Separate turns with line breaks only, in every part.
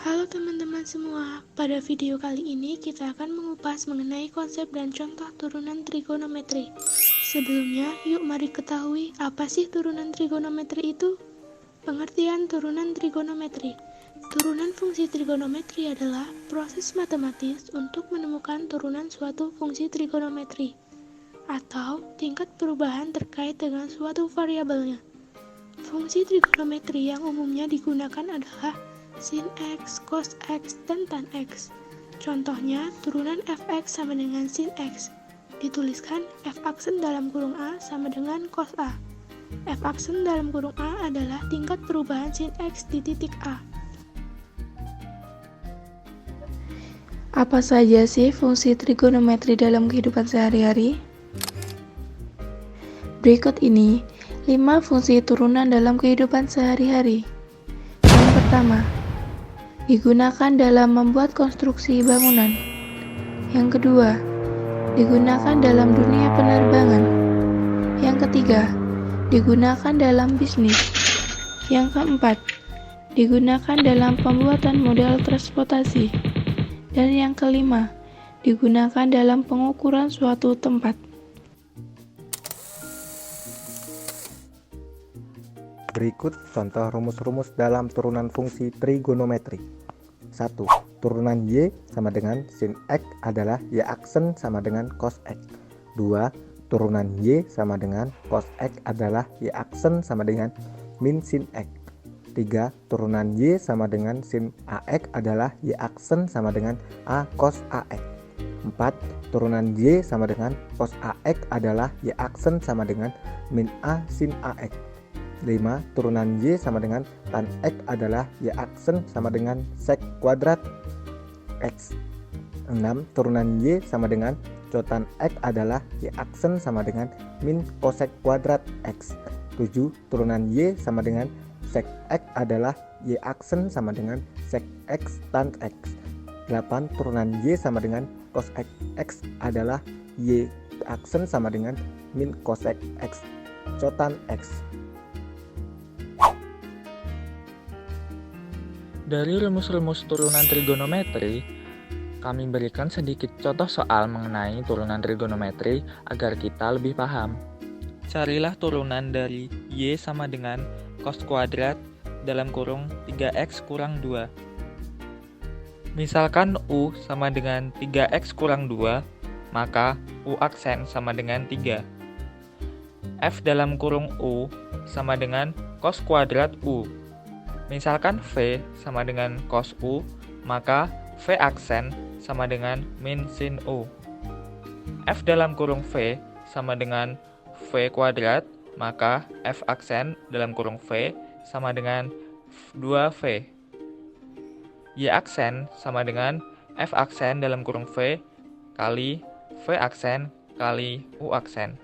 Halo teman-teman semua, pada video kali ini kita akan mengupas mengenai konsep dan contoh turunan trigonometri. Sebelumnya, yuk mari ketahui apa sih turunan trigonometri itu? Pengertian turunan trigonometri. Turunan fungsi trigonometri adalah proses matematis untuk menemukan turunan suatu fungsi trigonometri atau tingkat perubahan terkait dengan suatu variabelnya. Fungsi trigonometri yang umumnya digunakan adalah sin X, cos X, dan tan X. Contohnya, turunan fx sama dengan sin X. Dituliskan f aksen dalam kurung A sama dengan cos A. F aksen dalam kurung A adalah tingkat perubahan sin X di titik A.
Apa saja sih fungsi trigonometri dalam kehidupan sehari-hari? Berikut ini 5 fungsi turunan dalam kehidupan sehari-hari. Yang pertama, digunakan dalam membuat konstruksi bangunan. Yang kedua, digunakan dalam dunia penerbangan. Yang ketiga, digunakan dalam bisnis. Yang keempat, digunakan dalam pembuatan model transportasi. Dan yang kelima, digunakan dalam pengukuran suatu tempat.
Berikut contoh rumus-rumus dalam turunan fungsi trigonometri. 1. Turunan Y sama dengan sin X adalah Y aksen sama dengan cos X. 2. Turunan Y sama dengan cos X adalah Y aksen sama dengan min sin X. 3. Turunan Y sama dengan sin AX adalah Y aksen sama dengan A cos AX. 4. Turunan Y sama dengan cos AX adalah Y aksen sama dengan min A sin AX. 5. Turunan Y sama dengan tan X adalah Y aksen sama dengan sek kuadrat X. 6. Turunan Y sama dengan cotan X adalah Y aksen sama dengan min kosek kuadrat X. 7. Turunan Y sama dengan sek X adalah Y aksen sama dengan sek X tan X. 8. Turunan Y sama dengan cos X adalah Y aksen sama dengan min kosek X cotan X.
Dari rumus-rumus turunan trigonometri, kami berikan sedikit contoh soal mengenai turunan trigonometri agar kita lebih paham. Carilah turunan dari Y sama dengan cos kuadrat dalam kurung 3x kurang 2. Misalkan U sama dengan 3x kurang 2, maka U aksen sama dengan 3. F dalam kurung U sama dengan cos kuadrat U. Misalkan V sama dengan cos U, maka V aksen sama dengan min sin U. F dalam kurung V sama dengan V kuadrat, maka F aksen dalam kurung V sama dengan 2V. Y aksen sama dengan F aksen dalam kurung V kali V aksen kali U aksen.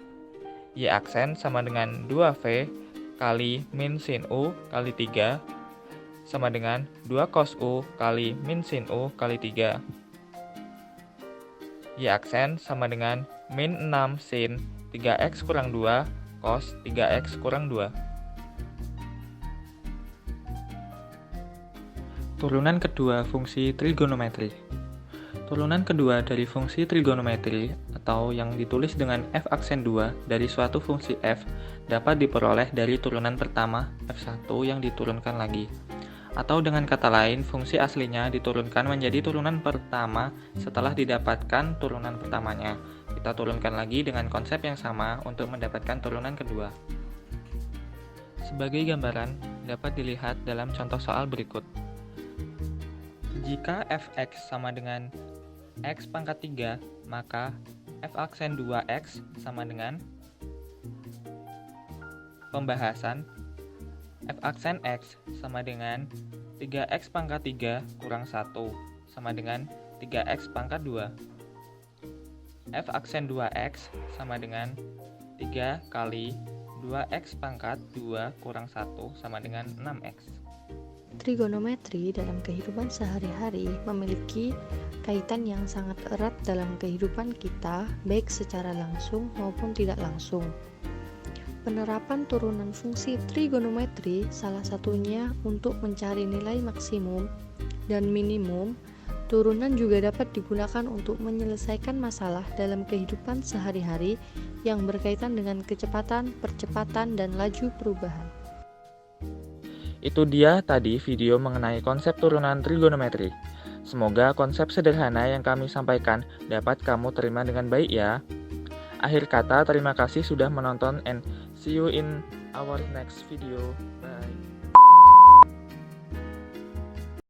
Y aksen sama dengan 2V kali min sin U kali 3 sama dengan 2 cos U kali min sin U kali 3. Y aksen sama dengan min 6 sin 3x kurang 2 cos 3x kurang 2. Turunan kedua fungsi trigonometri. Turunan kedua dari fungsi trigonometri atau yang ditulis dengan f aksen 2 dari suatu fungsi f dapat diperoleh dari turunan pertama f1 yang diturunkan lagi. Atau dengan kata lain, fungsi aslinya diturunkan menjadi turunan pertama setelah didapatkan turunan pertamanya. Kita turunkan lagi dengan konsep yang sama untuk mendapatkan turunan kedua. Sebagai gambaran, dapat dilihat dalam contoh soal berikut. Jika fx sama dengan x pangkat 3, maka f aksen 2x sama dengan pembahasan f aksen x sama dengan 3x pangkat 3 kurang 1 sama dengan 3x pangkat 2. F aksen 2x sama dengan 3 kali 2x pangkat 2 kurang 1 sama dengan 6x.
Trigonometri dalam kehidupan sehari-hari memiliki kaitan yang sangat erat dalam kehidupan kita, baik secara langsung maupun tidak langsung. penerapan turunan fungsi trigonometri salah satunya untuk mencari nilai maksimum dan minimum. Turunan juga dapat digunakan untuk menyelesaikan masalah dalam kehidupan sehari-hari yang berkaitan dengan kecepatan, percepatan, dan laju perubahan.
Itu dia tadi video mengenai konsep turunan trigonometri. Semoga konsep sederhana yang kami sampaikan dapat kamu terima dengan baik ya. Akhir kata, terima kasih sudah menonton and see you in our next video. Bye.